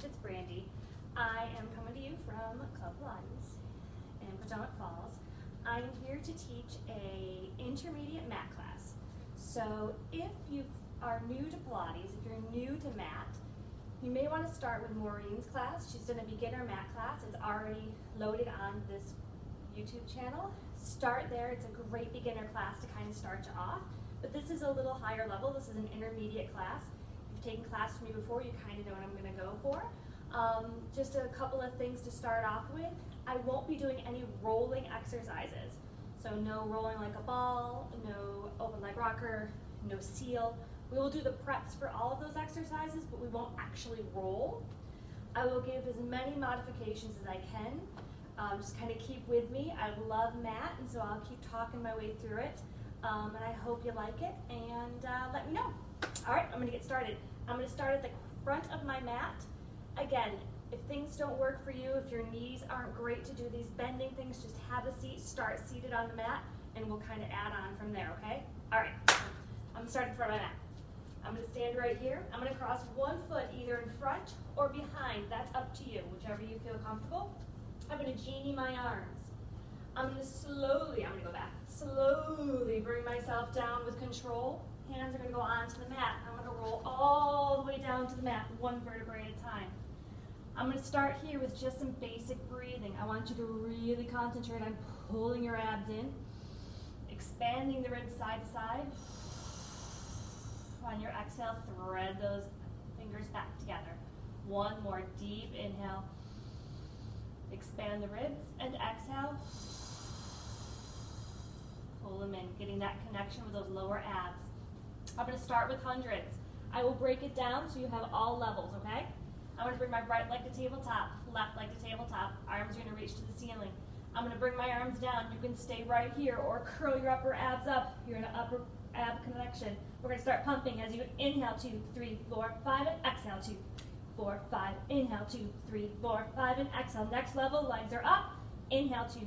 kids, it's Brandi. I am coming to you from Club Pilates in Potomac Falls. I'm here to teach a intermediate mat class. So if you are new to Pilates, if you're new to mat, you may want to start with Maureen's class. She's done a beginner mat class. It's already loaded on this YouTube channel. Start there. It's a great beginner class to kind of start you off. But this is a little higher level. This is an intermediate class. If you've taken class from me before, you kind of know what I'm going to go for. Just a couple of things to start off with. I won't be doing any rolling exercises. So no rolling like a ball, no open leg rocker, no seal. We will do the preps for all of those exercises, but we won't actually roll. I will give as many modifications as I can. Just kind of keep with me. I love mat, and so I'll keep talking my way through it. And I hope you like it, and let me know. All right, I'm going to get started. I'm going to start at the front of my mat. Again, if things don't work for you, if your knees aren't great to do these bending things, just have a seat, start seated on the mat, and we'll kind of add on from there, okay? All right, I'm going to start in front of my mat. I'm going to stand right here. I'm going to cross one foot either in front or behind. That's up to you, whichever you feel comfortable. I'm going to genie my arms. I'm going to go back, slowly bring myself down with control. Hands are going to go onto the mat. I'm going to roll all the way down to the mat, one vertebrae at a time. I'm going to start here with just some basic breathing. I want you to really concentrate on pulling your abs in, expanding the ribs side to side. On your exhale, thread those fingers back together. One more deep inhale. Expand the ribs and exhale. Pull them in, getting that connection with those lower abs. I'm going to start with hundreds. I will break it down so you have all levels, okay? I'm going to bring my right leg to tabletop, left leg to tabletop. Arms are going to reach to the ceiling. I'm going to bring my arms down. You can stay right here or curl your upper abs up. You're in an upper ab connection. We're going to start pumping as you inhale, 2, 3, 4, 5, and exhale, 2, 4, 5. Inhale, 2, 3, 4, 5, and exhale. Next level, legs are up. Inhale, 2,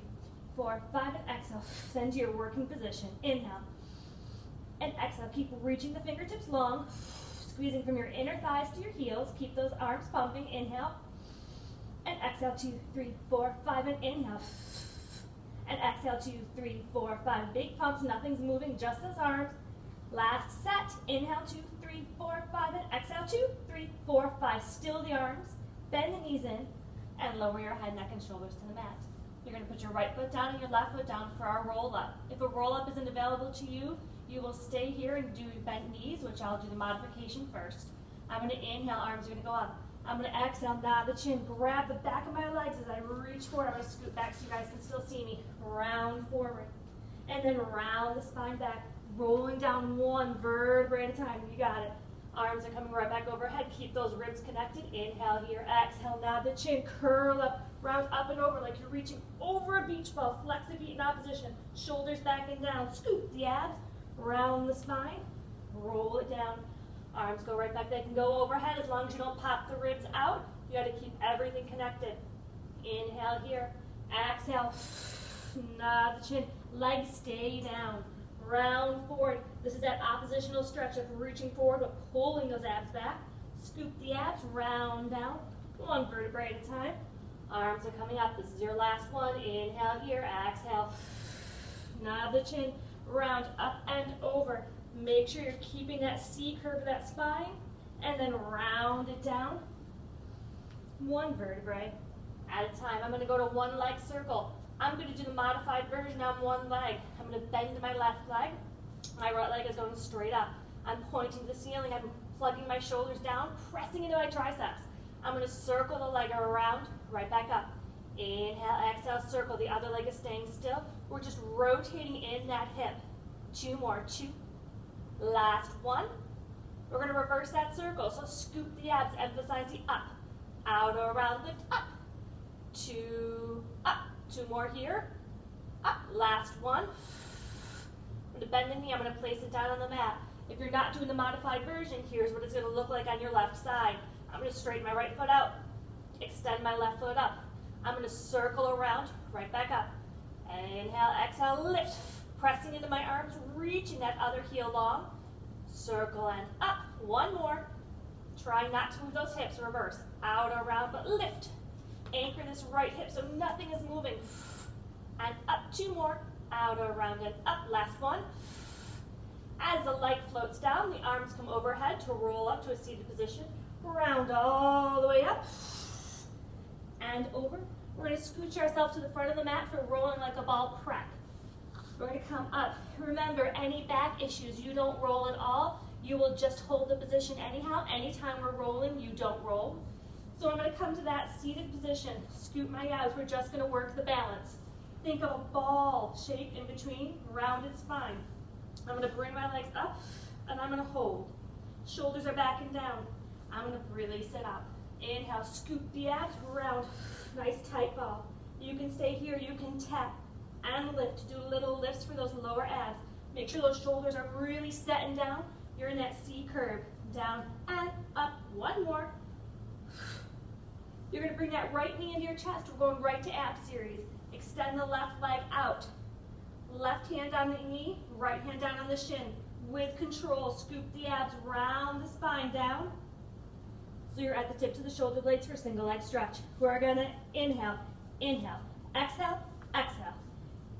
4, 5, and exhale. Send to your working position. Inhale and exhale. Keep reaching the fingertips long, squeezing from your inner thighs to your heels. Keep those arms pumping. Inhale and exhale, 2, 3, 4, 5, and inhale. And exhale, 2, 3, 4, 5. Big pumps, nothing's moving, just those arms. Last set. Inhale, 2, 3, 4, 5, and exhale, 2, 3, 4, 5. Still the arms. Bend the knees in and lower your head, neck, and shoulders to the mat. You're going to put your right foot down and your left foot down for our roll up. If a roll up isn't available to you, you will stay here and do bent knees, which I'll do the modification first. I'm going to inhale, arms are going to go up. I'm going to exhale, nod the chin, grab the back of my legs as I reach forward. I'm going to scoot back so you guys can still see me. Round forward. And then round the spine back, rolling down one vertebrae at a time. You got it. Arms are coming right back overhead. Keep those ribs connected. Inhale here, exhale, nod the chin, curl up, round up and over like you're reaching over a beach ball. Flex the feet in opposition. Shoulders back and down. Scoop the abs, round the spine, roll it down. Arms go right back. They can go overhead as long as you don't pop the ribs out. You got to keep everything connected. Inhale here. Exhale. Nod the chin. Legs stay down. Round forward. This is that oppositional stretch of reaching forward but pulling those abs back. Scoop the abs. Round down. One vertebrae at a time. Arms are coming up. This is your last one. Inhale here. Exhale. Nod the chin. Round up and over. Make sure you're keeping that C curve of that spine, and then round it down. One vertebrae at a time. I'm going to go to one leg circle. I'm going to do the modified version on one leg. I'm going to bend my left leg. My right leg is going straight up. I'm pointing to the ceiling. I'm plugging my shoulders down, pressing into my triceps. I'm going to circle the leg around, right back up. Inhale, exhale, circle. The other leg is staying still. We're just rotating in that hip. 2 more. 2. Last one. We're going to reverse that circle. So scoop the abs, emphasize the up. Out, around, lift, up. 2, up. 2 more here. Up. Last one. I'm going to bend the knee. I'm going to place it down on the mat. If you're not doing the modified version, here's what it's going to look like on your left side. I'm going to straighten my right foot out. Extend my left foot up. I'm going to circle around, right back up. Inhale, exhale, lift. Pressing into my arms, reaching that other heel long. Circle and up. One more. Try not to move those hips. Reverse. Out, around, but lift. Anchor this right hip so nothing is moving. And up, 2 more. Out, around, and up. Last one. As the leg floats down, the arms come overhead to roll up to a seated position. Round all the way up. And over. We're going to scooch ourselves to the front of the mat for rolling like a ball prep. We're going to come up. Remember, any back issues, you don't roll at all. You will just hold the position anyhow. Anytime we're rolling, you don't roll. So I'm going to come to that seated position. Scoot my abs. We're just going to work the balance. Think of a ball shape in between, rounded spine. I'm going to bring my legs up, and I'm going to hold. Shoulders are back and down. I'm going to release it up. Inhale, scoop the abs, round. Nice tight ball. You can stay here. You can tap and lift. Do little lifts for those lower abs. Make sure those shoulders are really setting down. You're in that C curve. Down and up. One more. You're going to bring that right knee into your chest. We're going right to ab series. Extend the left leg out. Left hand on the knee, right hand down on the shin. With control, scoop the abs, round the spine down. So you're at the tips of the shoulder blades for single leg stretch. We're going to inhale, inhale, exhale, exhale,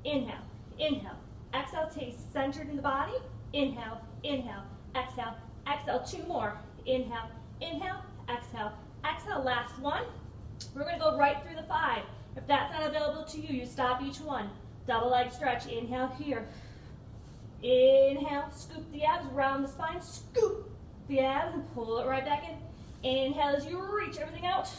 inhale, inhale, exhale. Stay centered in the body. Inhale, inhale, exhale, exhale. 2 more. Inhale, inhale, exhale, exhale. Last one. We're going to go right through the 5. If that's not available to you, you stop each one. Double leg stretch. Inhale here. Inhale, scoop the abs, round the spine, scoop the abs, and pull it right back in. Inhale as you reach everything out.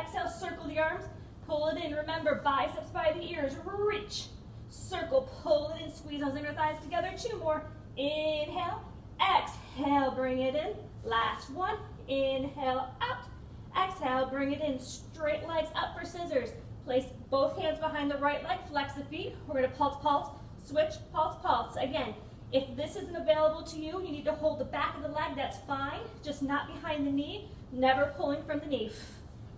Exhale, circle the arms, pull it in. Remember, biceps by the ears, reach. Circle, pull it in, squeeze those inner thighs together. 2 more. Inhale, exhale, bring it in. Last one. Inhale, out. Exhale, bring it in. Straight legs up for scissors. Place both hands behind the right leg, flex the feet. We're going to pulse, pulse, switch, pulse, pulse. Again, if this isn't available to you, you need to hold the back of the leg, that's fine. Just not behind the knee, never pulling from the knee.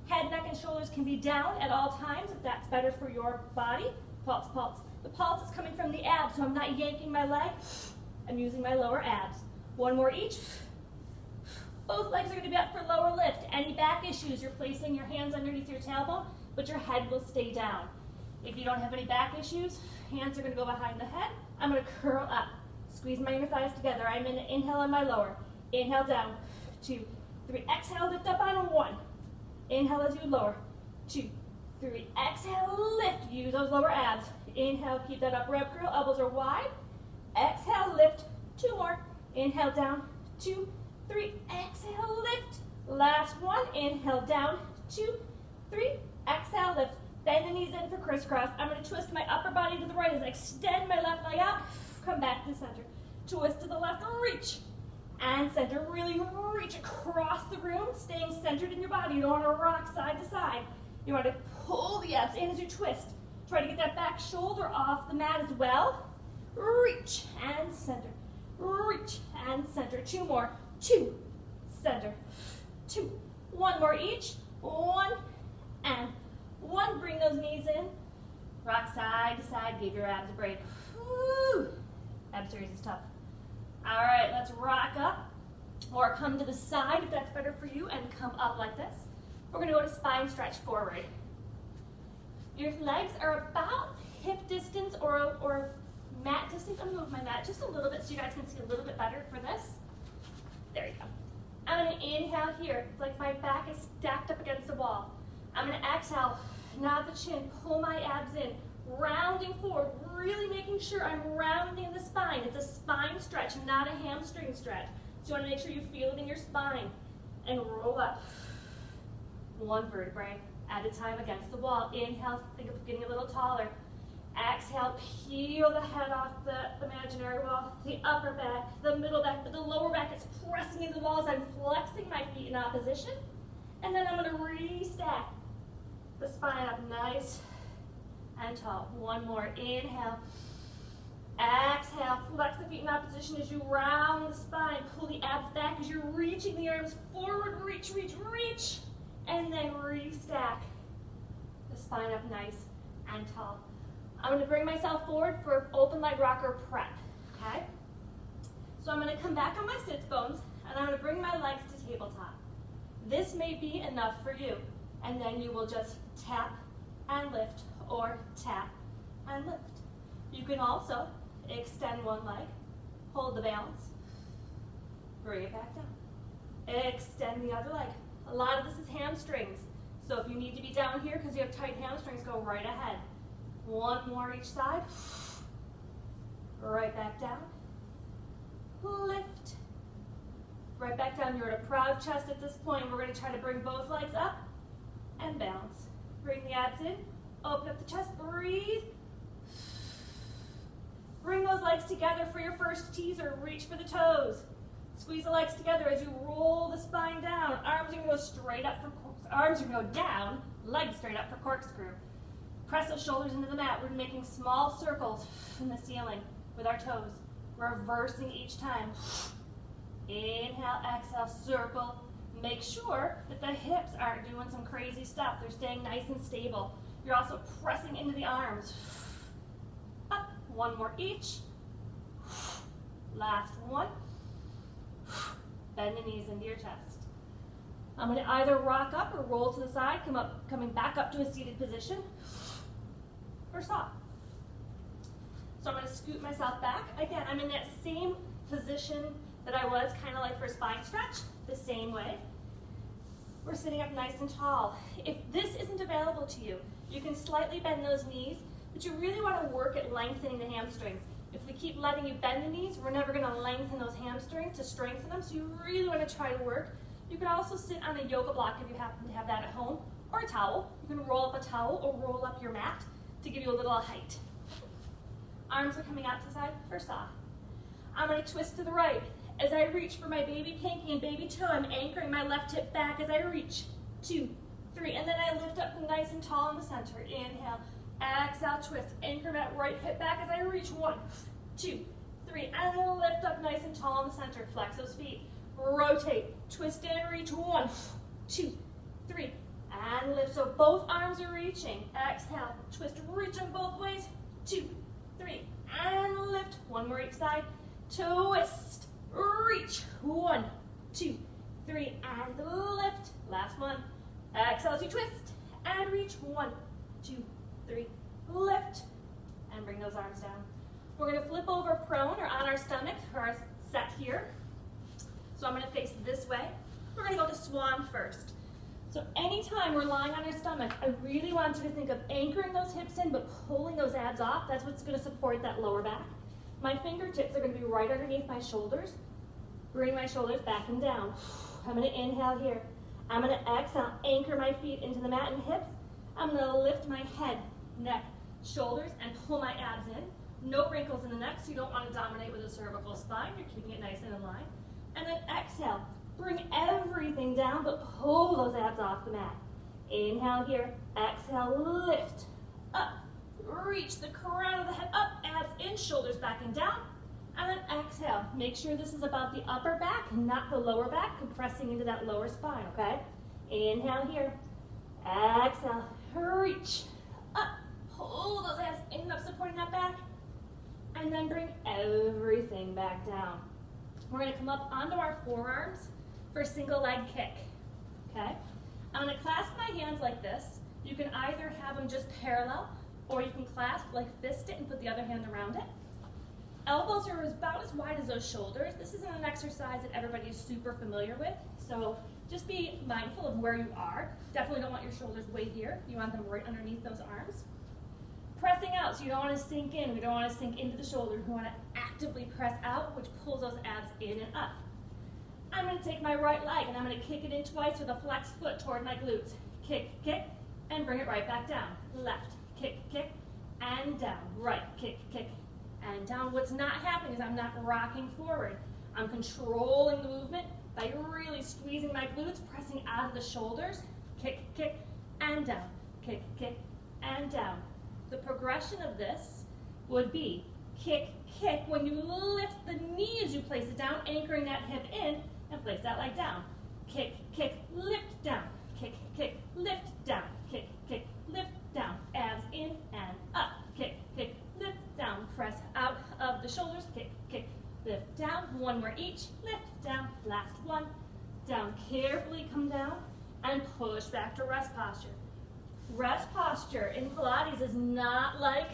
Head, neck, and shoulders can be down at all times if that's better for your body. Pulse, pulse. The pulse is coming from the abs, so I'm not yanking my leg. I'm using my lower abs. 1 more each. Both legs are going to be up for lower lift. Any back issues, you're placing your hands underneath your tailbone, but your head will stay down. If you don't have any back issues, hands are going to go behind the head. I'm going to curl up. Squeeze my inner thighs together. I'm in an inhale on my lower. Inhale down. 2, 3. Exhale, lift up on 1. Inhale as you lower. 2, 3. Exhale, lift. Use those lower abs. Inhale, keep that upper ab curl. Elbows are wide. Exhale, lift. 2 more. Inhale down. 2, 3. Exhale, lift. Last one. Inhale down. 2, 3. Exhale, lift. Bend the knees in for crisscross. I'm going to twist my upper body to the right as I extend my left leg out. Come back to the center. Twist to the left, reach. And center. Really reach across the room, staying centered in your body. You don't want to rock side to side. You want to pull the abs in as you twist. Try to get that back shoulder off the mat as well. Reach and center. Reach and center. 2 more. 2. Center. 2. 1 more each. 1 and 1. Bring those knees in. Rock side to side. Give your abs a break. Woo. Ab series is tough. All right, let's rock up. Or come to the side if that's better for you and come up like this. We're going to go to spine stretch forward. Your legs are about hip distance or mat distance. I'm going to move my mat just a little bit so you guys can see a little bit better for this. There you go. I'm going to inhale here. It's like my back is stacked up against the wall. I'm going to exhale, nod the chin, pull my abs in, rounding forward, really making sure I'm rounding the spine. It's a spine stretch, not a hamstring stretch. So you want to make sure you feel it in your spine. And roll up. 1 vertebrae at a time against the wall. Inhale, think of getting a little taller. Exhale, peel the head off the imaginary wall. The upper back, the middle back, but the lower back is pressing into the walls. I'm flexing my feet in opposition. And then I'm going to restack the spine up nice and tall. 1 more. Inhale. Exhale. Flex the feet in opposition as you round the spine. Pull the abs back as you're reaching the arms forward. Reach, reach, reach. And then restack the spine up nice and tall. I'm going to bring myself forward for open leg rocker prep. Okay? So I'm going to come back on my sits bones and I'm going to bring my legs to tabletop. This may be enough for you. And then you will just tap and lift, or tap and lift. You can also extend one leg, hold the balance, bring it back down. Extend the other leg. A lot of this is hamstrings. So if you need to be down here because you have tight hamstrings, go right ahead. One more each side. Right back down. Lift. Right back down. You're at a proud chest at this point. We're going to try to bring both legs up and balance. Bring the abs in. Open up the chest. Breathe. Bring those legs together for your first teaser. Reach for the toes. Squeeze the legs together as you roll the spine down. Arms are going to go straight up for arms are going to go down, legs straight up for corkscrew. Press those shoulders into the mat. We're making small circles in the ceiling with our toes. Reversing each time. Inhale, exhale, circle. Make sure that the hips aren't doing some crazy stuff. They're staying nice and stable. You're also pressing into the arms. Up, one more each. Last one. Bend the knees into your chest. I'm going to either rock up or roll to the side, coming back up to a seated position, or stop. So I'm going to scoot myself back. Again, I'm in that same position that I was, kind of like for spine stretch, the same way. We're sitting up nice and tall. If this isn't available to you, you can slightly bend those knees, but you really want to work at lengthening the hamstrings. If we keep letting you bend the knees, we're never going to lengthen those hamstrings to strengthen them, so you really want to try to work. You can also sit on a yoga block if you happen to have that at home, or a towel. You can roll up a towel or roll up your mat to give you a little height. Arms are coming out to the side for saw. I'm going to twist to the right. As I reach for my baby pinky and baby toe, I'm anchoring my left hip back as I reach. 2, 3, and then I lift up nice and tall in the center. Inhale, exhale, twist. Anchor that right hip back as I reach. 1, 2, 3, and lift up nice and tall in the center. Flex those feet. Rotate, twist and reach. 1, 2, 3, and lift. So both arms are reaching. Exhale, twist, reach them both ways. 2, 3, and lift. One more each side. Twist, reach. 1, 2, 3, and lift. Last one. Exhale as you twist and reach. 1, 2, 3, lift, and bring those arms down. We're going to flip over prone or on our stomach for our set here. So I'm going to face this way. We're going to go to swan first. So anytime we're lying on our stomach, I really want you to think of anchoring those hips in but pulling those abs off. That's what's going to support that lower back. My fingertips are going to be right underneath my shoulders. Bring my shoulders back and down. I'm going to inhale here. I'm going to exhale, anchor my feet into the mat and hips. I'm going to lift my head, neck, shoulders, and pull my abs in. No wrinkles in the neck, so you don't want to dominate with a cervical spine. You're keeping it nice and in line. And then exhale. Bring everything down, but pull those abs off the mat. Inhale here. Exhale, lift. Up. Reach the crown of the head up. Abs in, shoulders back and down. And then exhale. Make sure this is about the upper back, not the lower back, compressing into that lower spine, okay? Inhale here. Exhale. Reach. Up. Pull those abs in, up, supporting that back. And then bring everything back down. We're going to come up onto our forearms for a single leg kick, okay? I'm going to clasp my hands like this. You can either have them just parallel, or you can clasp, like fist it, and put the other hand around it. Elbows are about as wide as those shoulders. This isn't an exercise that everybody is super familiar with, so just be mindful of where you are. Definitely don't want your shoulders way here. You want them right underneath those arms. Pressing out, so you don't want to sink in. We don't want to sink into the shoulders. We want to actively press out, which pulls those abs in and up. I'm going to take my right leg, and I'm going to kick it in twice with a flexed foot toward my glutes. Kick, kick, and bring it right back down. Left, kick, kick, and down. Right, kick, kick, and down. What's not happening is I'm not rocking forward. I'm controlling the movement by really squeezing my glutes, pressing out of the shoulders. Kick, kick, and down. Kick, kick, and down. The progression of this would be kick, kick. When you lift the knee as you place it down, anchoring that hip in, and place that leg down. Kick, kick, lift down. Kick, kick, lift down. Kick, kick, lift down. Abs in and up. Kick, kick, lift down. Press out of the shoulders. Kick, kick, lift down. One more each. Lift down. Last one. down, carefully come down, and push back to rest posture. Rest posture in Pilates is not like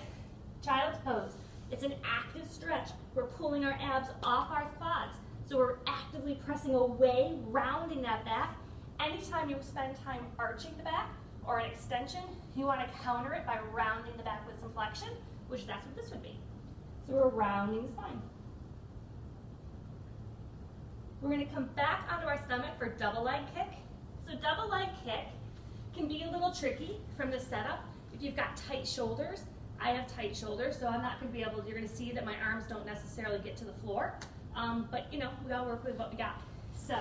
child's pose. It's an active stretch. We're pulling our abs off our quads. So we're actively pressing away, rounding that back. Anytime you spend time arching the back or an extension, you want to counter it by rounding the back with some flexion, which that's what this would be. So we're rounding the spine. We're going to come back onto our stomach for double leg kick. So double leg kick can be a little tricky from the setup. If you've got tight shoulders, I have tight shoulders, so I'm not going to be able to, you're going to see that my arms don't necessarily get to the floor. But you know, we all work with what we got. So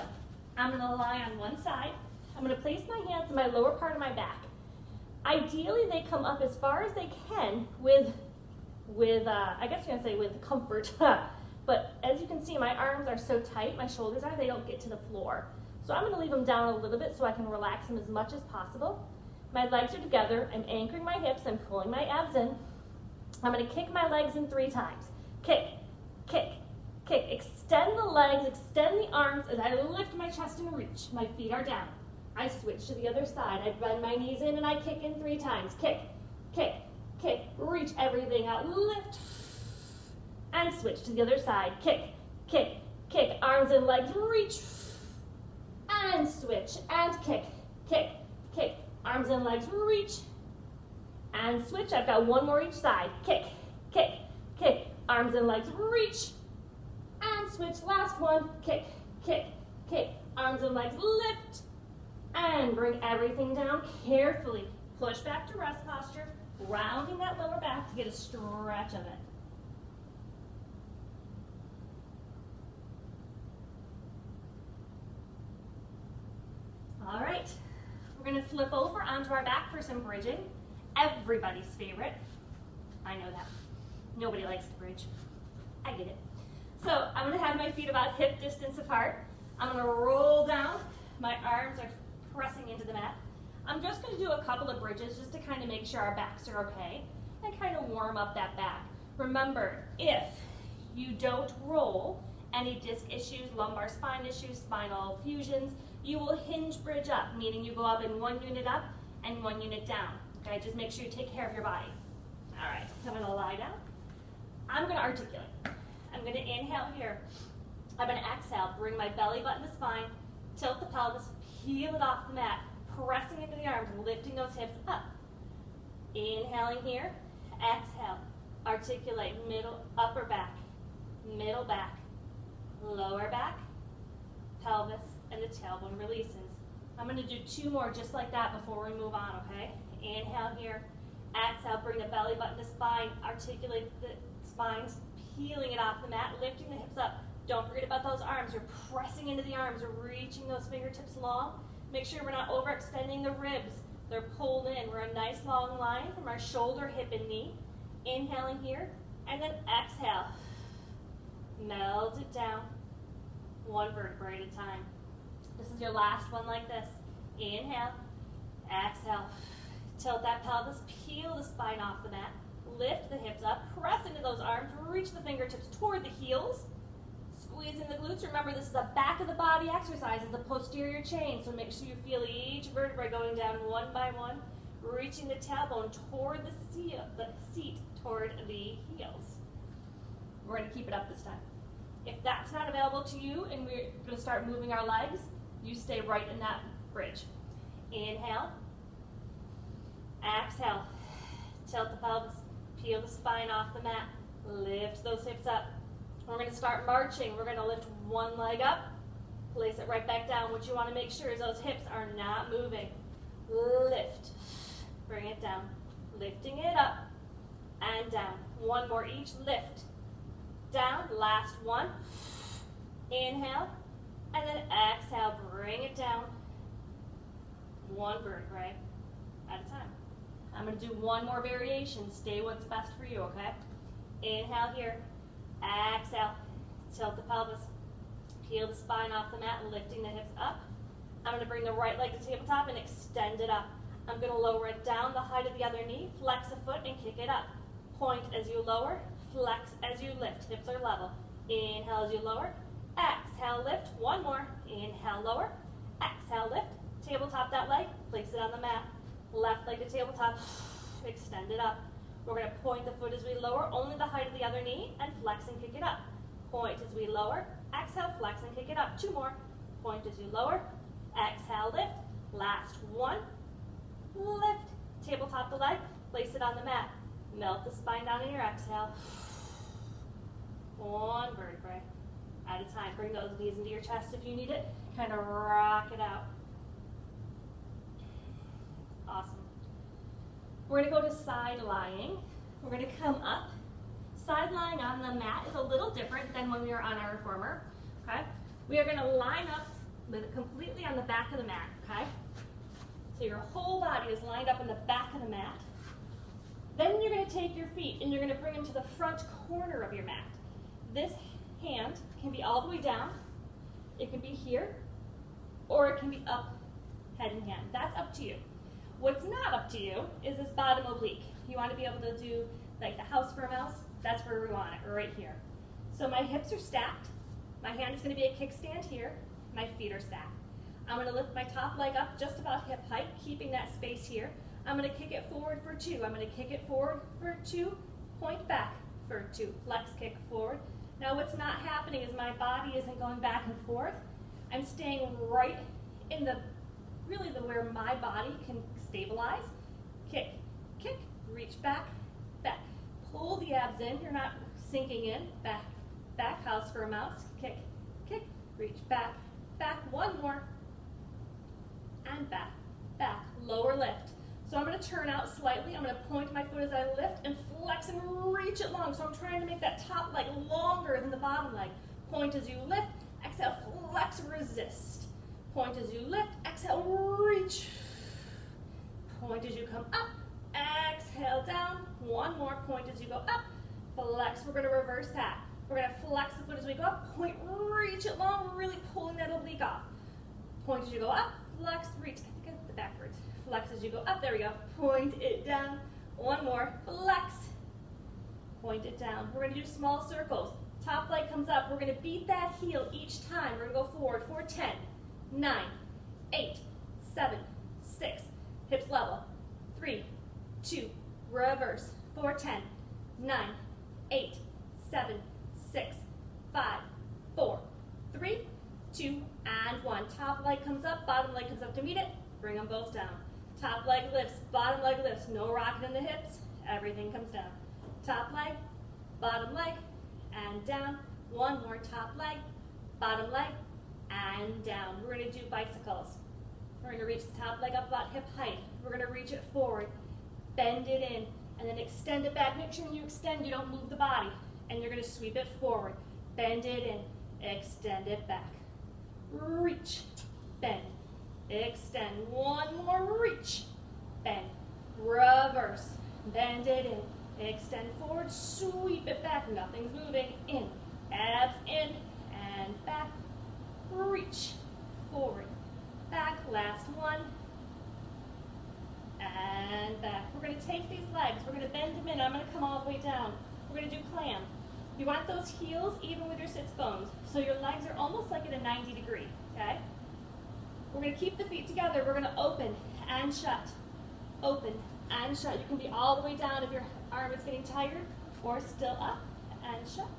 I'm going to lie on one side. I'm going to place my hands in my lower part of my back. Ideally, they come up as far as they can with I guess you're going to say with comfort. But as you can see, my arms are so tight, my shoulders are, they don't get to the floor. So I'm going to leave them down a little bit so I can relax them as much as possible. My legs are together. I'm anchoring my hips. I'm pulling my abs in. I'm going to kick my legs in 3 times. Kick, kick, kick. Extend the legs, extend the arms as I lift my chest and reach. My feet are down. I switch to the other side. I bend my knees in and I kick in 3 times. Kick, kick, kick. Reach everything out. Lift. And switch to the other side. Kick, kick, kick. Arms and legs. Reach. And switch. And kick, kick, kick. Arms and legs. Reach. And switch. I've got 1 more each side. Kick, kick, kick. Arms and legs. Reach. And switch. Last one. Kick, kick, kick. Arms and legs. Lift. And bring everything down carefully. Push back to rest posture. Rounding that lower back to get a stretch of it. All right, we're going to flip over onto our back for some bridging. Everybody's favorite. I know that. Nobody likes to bridge. I get it. So I'm going to have my feet about hip distance apart. I'm going to roll down. My arms are pressing into the mat. I'm just going to do a couple of bridges just to kind of make sure our backs are okay and kind of warm up that back. Remember, if you don't roll, any disc issues, lumbar spine issues, spinal fusions, you will hinge bridge up, meaning you go up in 1 unit up and 1 unit down. Okay, just make sure you take care of your body. All right, so I'm going to lie down. I'm going to articulate. I'm going to inhale here. I'm going to exhale, bring my belly button to spine, tilt the pelvis, peel it off the mat, pressing into the arms, lifting those hips up. Inhaling here, exhale, articulate, middle, upper back, middle back, lower back, pelvis, and the tailbone releases. I'm going to do 2 more just like that before we move on, okay? Inhale here, exhale, bring the belly button to spine, articulate the spine, peeling it off the mat, lifting the hips up. Don't forget about those arms. You're pressing into the arms, reaching those fingertips long. Make sure we're not overextending the ribs. They're pulled in. We're a nice long line from our shoulder, hip, and knee. Inhaling here, and then exhale. Melt it down, 1 vertebrae at a time. This is your last one like this. Inhale, exhale. Tilt that pelvis, peel the spine off the mat, lift the hips up, press into those arms, reach the fingertips toward the heels, squeeze in the glutes. Remember, this is a back of the body exercise, it's the posterior chain, so make sure you feel each vertebrae going down 1 by 1, reaching the tailbone toward the seat, toward the heels. We're going to keep it up this time. If that's not available to you and we're going to start moving our legs, you stay right in that bridge. Inhale. Exhale. Tilt the pelvis. Peel the spine off the mat. Lift those hips up. We're going to start marching. We're going to lift 1 leg up. Place it right back down. What you want to make sure is those hips are not moving. Lift. Bring it down. Lifting it up and down. 1 more each. Lift. Down, last one. Inhale, and then exhale, bring it down. 1 vertebrae at a time. I'm going to do 1 more variation. Stay what's best for you, okay? Inhale here, exhale, tilt the pelvis, peel the spine off the mat, lifting the hips up. I'm going to bring the right leg to tabletop and extend it up. I'm going to lower it down the height of the other knee, flex a foot and kick it up. Point as you lower, flex as you lift. Hips are level. Inhale as you lower, Exhale, lift. One more. Inhale, lower. Exhale, lift. Tabletop that leg. Place it on the mat. Left leg to tabletop. Extend it up. We're going to point the foot as we lower, only the height of the other knee, and flex and kick it up. Point as we lower. Exhale, flex and kick it up. Two more. Point as you lower. Exhale, lift. Last one. Lift. Tabletop the leg. Place it on the mat. Melt the spine down in your exhale. One vertebrae at a time. Bring those knees into your chest if you need it. Kind of rock it out. Awesome. We're going to go to side lying. We're going to come up. Side lying on the mat is a little different than when we were on our reformer. Okay? We are going to line up with it completely on the back of the mat. Okay? So your whole body is lined up in the back of the mat. Then you're going to take your feet and you're going to bring them to the front corner of your mat. This hand can be all the way down. It can be here, or it can be up, head and hand. That's up to you. What's not up to you is this bottom oblique. You want to be able to do like the house for a mouse. That's where we want it, right here. So my hips are stacked. My hand is going to be a kickstand here. My feet are stacked. I'm going to lift my top leg up just about hip height, keeping that space here. I'm going to kick it forward for two. I'm going to kick it forward for two, point back for two. Flex, kick forward. Now what's not happening is my body isn't going back and forth. I'm staying right in the, really where my body can stabilize. Kick, kick, reach back, back. Pull the abs in. You're not sinking in. Back, back, house for a mouse. Kick, kick, reach back, back. One more. And back, back. Lower lift. So I'm going to turn out slightly. I'm going to point my foot as I lift and flex and reach it long. So I'm trying to make that top leg longer than the bottom leg. Point as you lift. Exhale, flex, resist. Point as you lift. Exhale, reach. Point as you come up. Exhale, down. One more. Point as you go up. Flex. We're going to reverse that. We're going to flex the foot as we go up. Point, reach it long. Really pulling that oblique off. Point as you go up. Flex, reach. I think I did the backwards. Flex as you go up. There we go. Point it down. One more. Flex. Point it down. We're going to do small circles. Top leg comes up. We're going to beat that heel each time. We're going to go forward for 10, 9, 8, 7, 6. Hips level. 3, 2. Reverse. 4, 10, 9, 8, 7, 6, 5, 4, 3, 2, and 1. Top leg comes up. Bottom leg comes up to meet it. Bring them both down. Top leg lifts, bottom leg lifts. No rocking in the hips. Everything comes down. Top leg, bottom leg, and down. One more. Top leg, bottom leg, and down. We're going to do bicycles. We're going to reach the top leg up about hip height. We're going to reach it forward, bend it in, and then extend it back. Make sure when you extend, you don't move the body. And you're going to sweep it forward, bend it in, extend it back. Reach, bend. Extend. One more. Reach. Bend. Reverse. Bend it in. Extend forward. Sweep it back. Nothing's moving. In. Abs in. And back. Reach. Forward. Back. Last one. And back. We're going to take these legs. We're going to bend them in. I'm going to come all the way down. We're going to do clam. You want those heels even with your sits bones. So your legs are almost like at a 90 degree. Okay? We're going to keep the feet together. We're going to open and shut. Open and shut. You can be all the way down if your arm is getting tired, or still up and shut.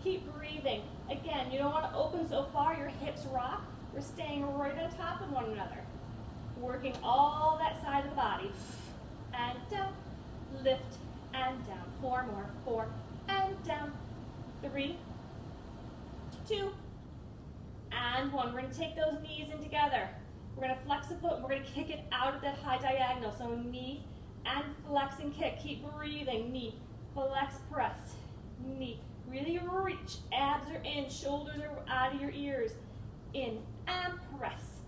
Keep breathing. Again, you don't want to open so far your hips rock. We're staying right on top of one another. Working all that side of the body. And down. Lift and down. 4 more. 4 and down. 3, 2, and 1. We're going to take those knees in together. We're going to flex the foot and we're going to kick it out at that high diagonal. So knee and flex and kick. Keep breathing. Knee, flex, press. Knee. Really reach. Abs are in. Shoulders are out of your ears. In and press.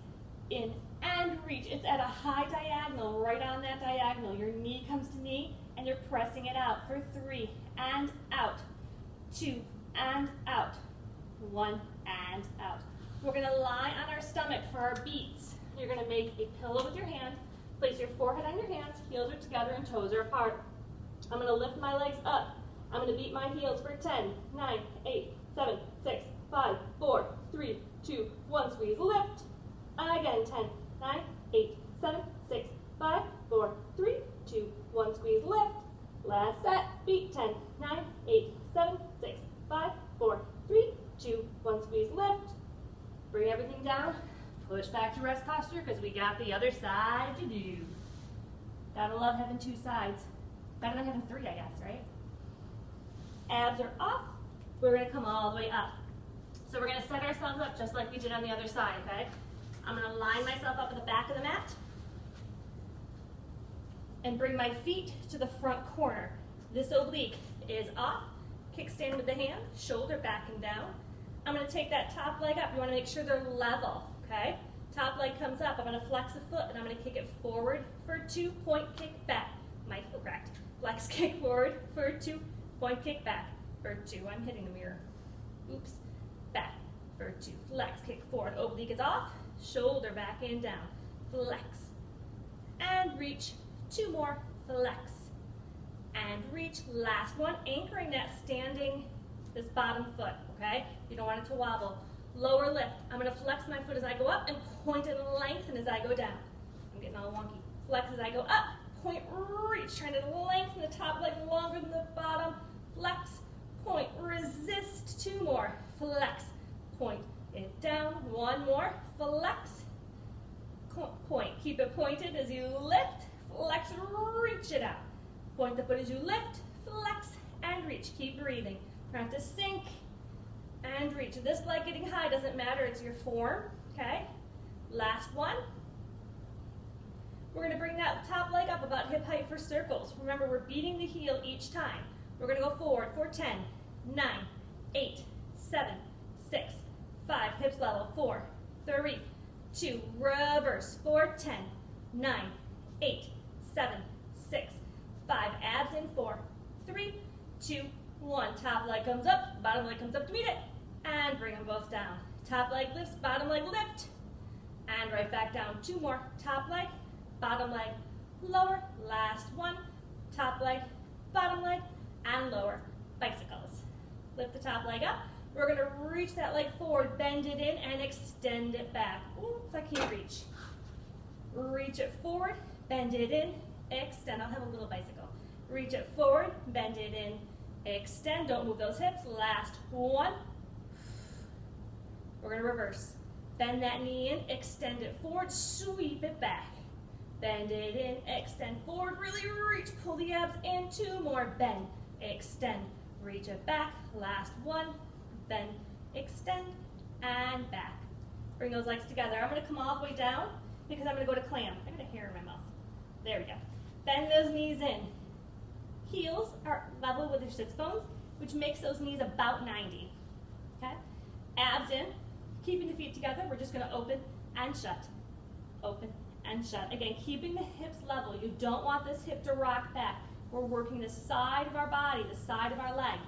In and reach. It's at a high diagonal, right on that diagonal. Your knee comes to knee and you're pressing it out for 3 and out. 2 and out. 1 and out. We're going to lie on our stomach for our beats. You're going to make a pillow with your hand. Place your forehead on your hands. Heels are together and toes are apart. I'm going to lift my legs up. I'm going to beat my heels for 10, 9, 8, 7, 6, 5, 4, 3, 2, 1. Squeeze, lift. Again, 10, 9, 8, 7, 6, 5, 4, 3, 2, 1. Squeeze, lift. Last set. Feet, 10, 9, 8, 7, 6, 5, 4, 3, 2, 1. Squeeze, lift. Bring everything down. Push back to rest posture because we got the other side to do. Gotta love having two sides. Better than having three, I guess, right? Abs are off. We're gonna come all the way up. So we're gonna set ourselves up just like we did on the other side, okay? I'm gonna line myself up at the back of the mat and bring my feet to the front corner. This oblique is off. Kickstand with the hand, shoulder back and down. I'm gonna take that top leg up. You wanna make sure they're level, okay? Top leg comes up. I'm gonna flex the foot and I'm gonna kick it forward for 2, point kick back. My heel cracked. Flex kick forward for 2, point kick back for 2. I'm hitting the mirror. Oops. Back for 2. Flex kick forward. Oblique is off. Shoulder back and down. Flex. And reach. 2 more. Flex. And reach. Last one. Anchoring that standing, this bottom foot, okay? You don't want it to wobble. Lower lift. I'm going to flex my foot as I go up and point and lengthen as I go down. I'm getting all wonky. Flex as I go up. Point, reach. Trying to lengthen the top leg longer than the bottom. Flex. Point. Resist. 2 more. Flex. Point it down. 1 more. Flex. Point. Keep it pointed as you lift. Flex. Reach it out. Point the foot as you lift. Flex and reach. Keep breathing. Practice sink and reach. This leg getting high doesn't matter. It's your form. Okay. Last one. We're going to bring that top leg up about hip height for circles. Remember, we're beating the heel each time. We're going to go forward for 10, 9, 8, 7, 6, 5, hips level, 4, 3, 2, reverse, 4, 10, 9, 8, 7, 6, 5, abs in 4, 3, 2, 1. Top leg comes up, bottom leg comes up to meet it, and bring them both down. Top leg lifts, bottom leg lift, and right back down. 2 more. Top leg, bottom leg, lower. Last one. Top leg, bottom leg, and lower. Bicycles. Lift the top leg up. We're going to reach that leg forward, bend it in, and extend it back. Oops, I can't reach. Reach it forward, bend it in, extend. I'll have a little bicycle. Reach it forward, bend it in, extend. Don't move those hips. Last one. We're going to reverse. Bend that knee in, extend it forward, sweep it back. Bend it in, extend forward, really reach, pull the abs in. 2 more, bend, extend, reach it back. Last one, bend, extend, and back. Bring those legs together. I'm going to come all the way down because I'm going to go to clam. I got a hair in my mouth. There we go. Bend those knees in. Heels are level with your sits bones, which makes those knees about 90. Okay? Abs in. Keeping the feet together, we're just going to open and shut. Open and shut. Again, keeping the hips level. You don't want this hip to rock back. We're working the side of our body, the side of our leg.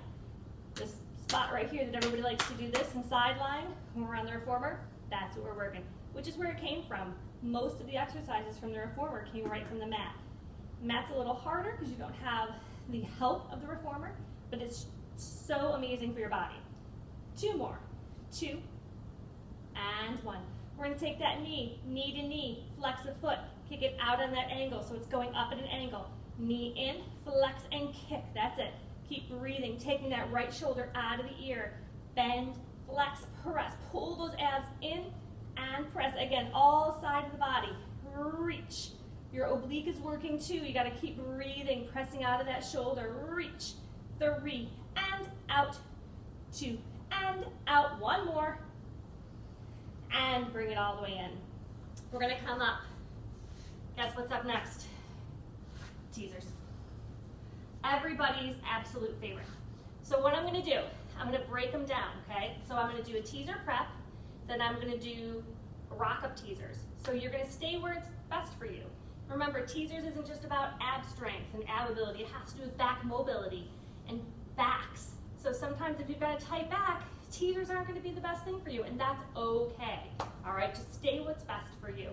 This spot right here that everybody likes to do this and sideline when we're on the reformer, that's what we're working, which is where it came from. Most of the exercises from the reformer came right from the mat. Mat's a little harder because you don't have the help of the reformer, but it's so amazing for your body. 2 more. 2 and 1. We're going to take that knee to knee, flex the foot, kick it out on that angle so it's going up at an angle. Knee in, flex and kick. That's it. Keep breathing, taking that right shoulder out of the ear. Bend, flex, press. Pull those abs in and press. Again, all sides of the body. Reach. Your oblique is working too. You got to keep breathing, pressing out of that shoulder. Reach. 3 and out. 2 and out. 1 more. And bring it all the way in. We're going to come up. Guess what's up next? Teasers. Everybody's absolute favorite. So what I'm going to do, I'm going to break them down, okay? So I'm going to do a teaser prep, then I'm going to do rock-up teasers. So you're going to stay where it's best for you. Remember, teasers isn't just about ab strength and ab ability. It has to do with back mobility and backs. So sometimes if you've got a tight back, teasers aren't going to be the best thing for you, and that's okay. All right, just stay what's best for you.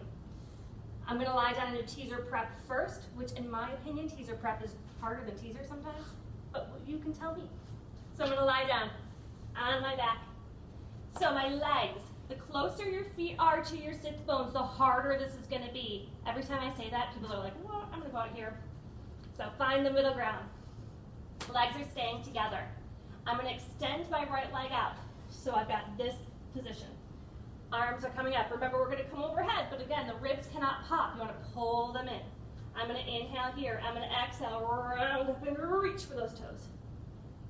I'm going to lie down and do teaser prep first, which in my opinion, teaser prep is harder than teaser sometimes, but you can tell me. So I'm going to lie down on my back, So my legs, the closer your feet are to your sits bones, the harder this is going to be. Every time I say that, people are like, well, I'm going to go out here. So find the middle ground. Legs are staying together. I'm going to extend my right leg out. So I've got this position. Arms are coming up. Remember, we're going to come overhead, but again, the ribs cannot pop. You want to pull them in. I'm going to inhale here. I'm going to exhale, round up and reach for those toes.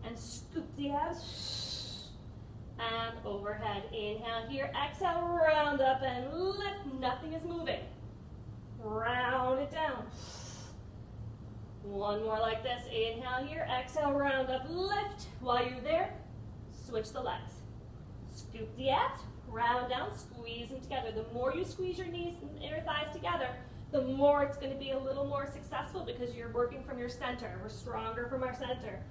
And scoop the abs. And overhead. Inhale here. Exhale, round up and lift. Nothing is moving. Round it down. One more like this. Inhale here. Exhale, round up, lift. While you're there, switch the legs. Scoop the abs. Round down, squeeze them together. The more you squeeze your knees and inner thighs together, the more it's going to be a little more successful because you're working from your center. We're stronger from our center.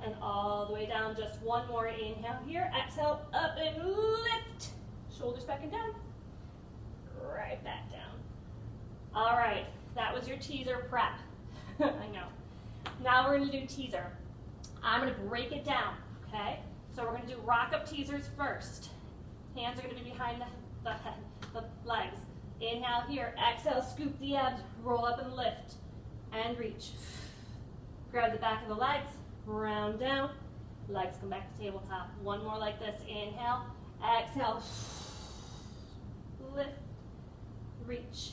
And all the way down, just one more. Inhale here, exhale, up and lift. Shoulders back and down. Right back down. All right, that was your teaser prep. I know. Now we're going to do teaser. I'm going to break it down, okay? So we're going to do rock-up teasers first. Hands are going to be behind the legs. Inhale here, exhale, scoop the abs, roll up and lift, and reach. Grab the back of the legs, round down, legs come back to tabletop. One more like this, inhale, exhale, lift, reach.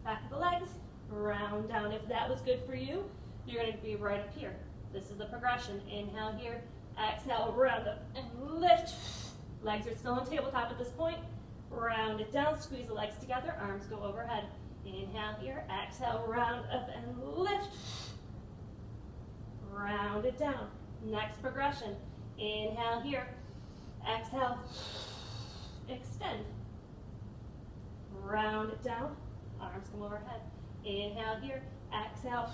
Back of the legs, round down. If that was good for you, you're going to be right up here. This is the progression. Inhale here, exhale, round up and lift. Legs are still on tabletop at this point. Round it down, squeeze the legs together, arms go overhead. Inhale here, exhale, round up and lift. Round it down. Next progression. Inhale here, exhale, extend. Round it down, arms come overhead. Inhale here, exhale,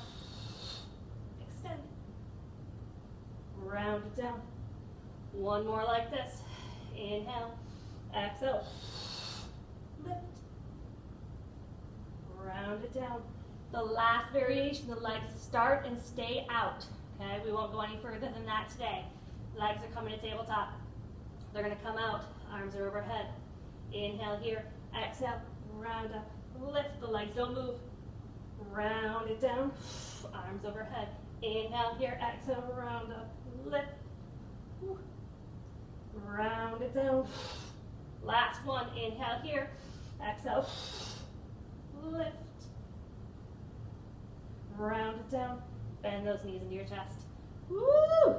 extend. Round it down. One more like this. Inhale, exhale, lift. Round it down. The last variation, the legs start and stay out. Okay, we won't go any further than that today. Legs are coming to tabletop. They're going to come out. Arms are overhead. Inhale here, exhale, round up, lift. The legs don't move. Round it down. Arms overhead. Inhale here, exhale, round up, lift. Round it down. Last one. Inhale here, exhale, lift. Round it down. Bend those knees into your chest. Woo!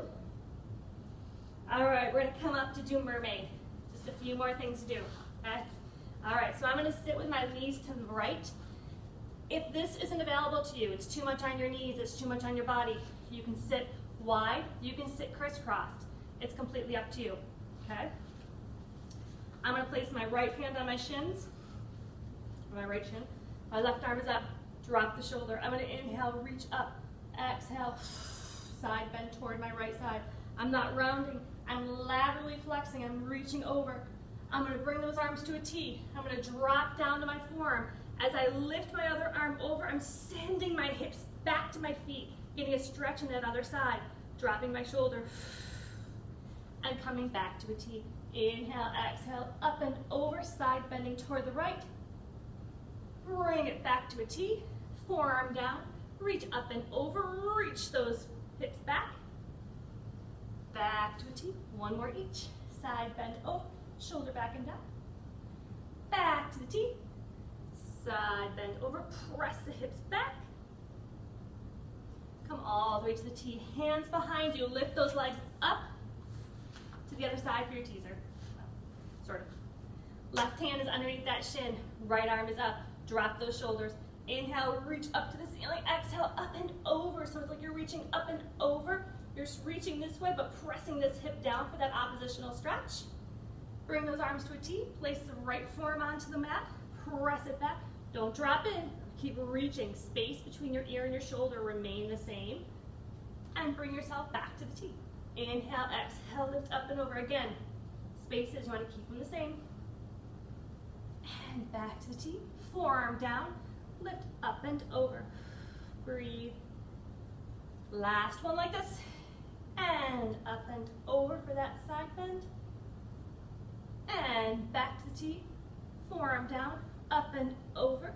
All right, we're going to come up to do mermaid. Just a few more things to do. Okay? All right, so I'm going to sit with my knees to the right. If this isn't available to you, it's too much on your knees, it's too much on your body, you can sit wide, you can sit crisscrossed. It's completely up to you. Okay? I'm going to place my right hand on my shins, my right shin. My left arm is up. Drop the shoulder. I'm going to inhale, reach up. Exhale, side bend toward my right side. I'm not rounding. I'm laterally flexing. I'm reaching over. I'm going to bring those arms to a T. I'm going to drop down to my forearm. As I lift my other arm over, I'm sending my hips back to my feet, getting a stretch on that other side. Dropping my shoulder and coming back to a T. Inhale, exhale, up and over, side bending toward the right. Bring it back to a T. Forearm down. Reach up and over. Reach those hips back. Back to a T. One more each. Side bend over. Shoulder back and down. Back to the T. Side bend over. Press the hips back. Come all the way to the T. Hands behind you. Lift those legs up to the other side for your teaser. Sort of. Left hand is underneath that shin. Right arm is up. Drop those shoulders. Inhale, reach up to the ceiling. Exhale, up and over. So it's like you're reaching up and over. You're reaching this way, but pressing this hip down for that oppositional stretch. Bring those arms to a T. Place the right forearm onto the mat. Press it back. Don't drop in. Keep reaching. Space between your ear and your shoulder remain the same. And bring yourself back to the T. Inhale, exhale, lift up and over again. Spaces, you want to keep them the same. And back to the T. Forearm down. Lift up and over. Breathe. Last one like this. And up and over for that side bend. and back to the T, forearm down, up and over,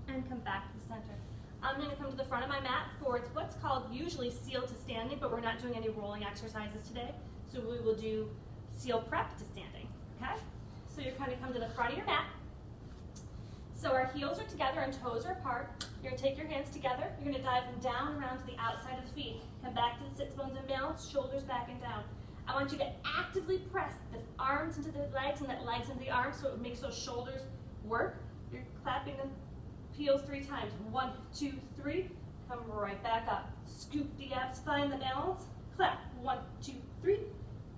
and come back to the center. I'm going to come to the front of my mat for it's what's called usually seal to standing, but we're not doing any rolling exercises today, so we will do seal prep to standing, okay? So you're going to come to the front of your mat. So our heels are together and toes are apart. You're going to take your hands together. You're going to dive them down around to the outside of the feet. Come back to the sits bones and balance, shoulders back and down. I want you to actively press the arms into the legs and the legs into the arms so it makes those shoulders work. You're clapping the heels 3 times. 1, 2, 3. Come right back up. Scoop the abs, find the balance. Clap. 1, 2, 3.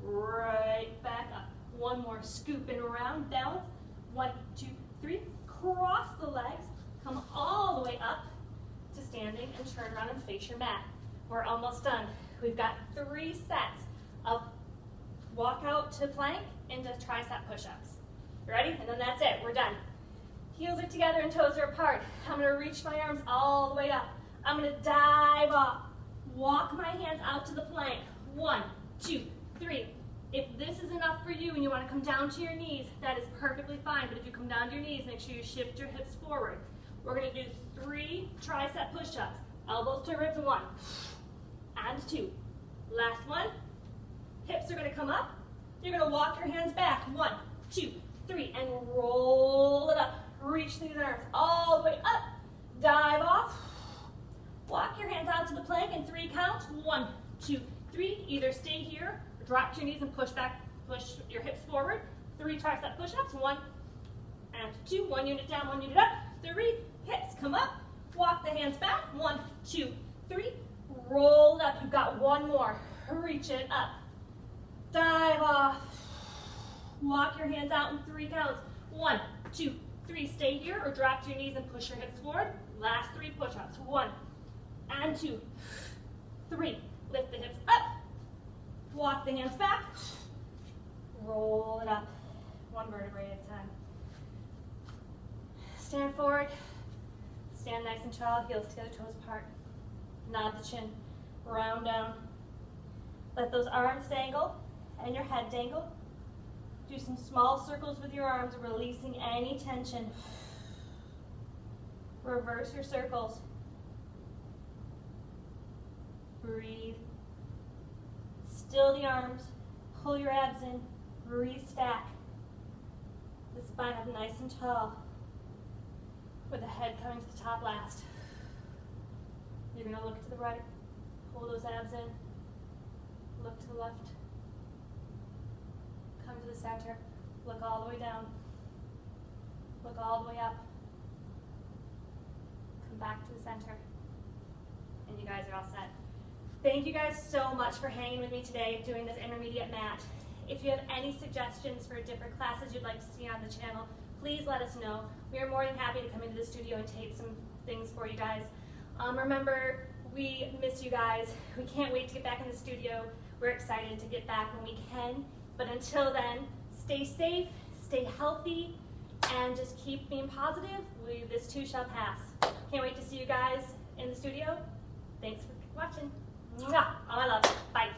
Right back up. One more. Scooping around. Balance. 1, 2, 3. Cross the legs. Come all the way up to standing and turn around and face your mat. We're almost done. We've got 3 sets of walk out to plank into tricep push-ups. You ready? And then that's it. We're done. Heels are together and toes are apart. I'm going to reach my arms all the way up. I'm going to dive off. Walk my hands out to the plank. 1, 2, 3. If this is enough for you and you want to come down to your knees, that is perfectly fine. But if you come down to your knees, make sure you shift your hips forward. We're going to do 3 tricep push-ups. Elbows to ribs, 1 and 2. Last one. Hips are going to come up. You're going to walk your hands back. 1, 2, 3, and roll it up. Reach these arms all the way up. Dive off. Walk your hands out to the plank in 3 counts. 1, 2, 3. Either stay here, or drop to your knees and push back, push your hips forward. 3 tricep push-ups. 1 and 2. 1 unit down, 1 unit up. 3. Hips come up. Walk the hands back. 1, 2, 3. Roll it up. You've got 1 more. Reach it up. Dive off. Walk your hands out in 3 counts. 1, 2, 3. Stay here or drop to your knees and push your hips forward. Last 3 push-ups. 1 and 2, 3. Lift the hips up. Walk the hands back. Roll it up. 1 vertebrae at a time. Stand forward. Stand nice and tall. Heels together, toes apart. Nod the chin. Round down. Let those arms dangle and your head dangle. Do some small circles with your arms, releasing any tension. Reverse your circles. Breathe. Still the arms. Pull your abs in. Restack. The spine up nice and tall, with the head coming to the top last. You're going to look to the right. Pull those abs in. Look to the left. Come to the center. Look all the way down. Look all the way up. Come back to the center. And you guys are all set. Thank you guys so much for hanging with me today doing this intermediate mat. If you have any suggestions for different classes you'd like to see on the channel, please let us know. We are more than happy to come into the studio and tape some things for you guys. Remember, we miss you guys. We can't wait to get back in the studio. We're excited to get back when we can. But until then, stay safe, stay healthy, and just keep being positive. This too shall pass. Can't wait to see you guys in the studio. Thanks for watching. Mwah! All my love. Bye.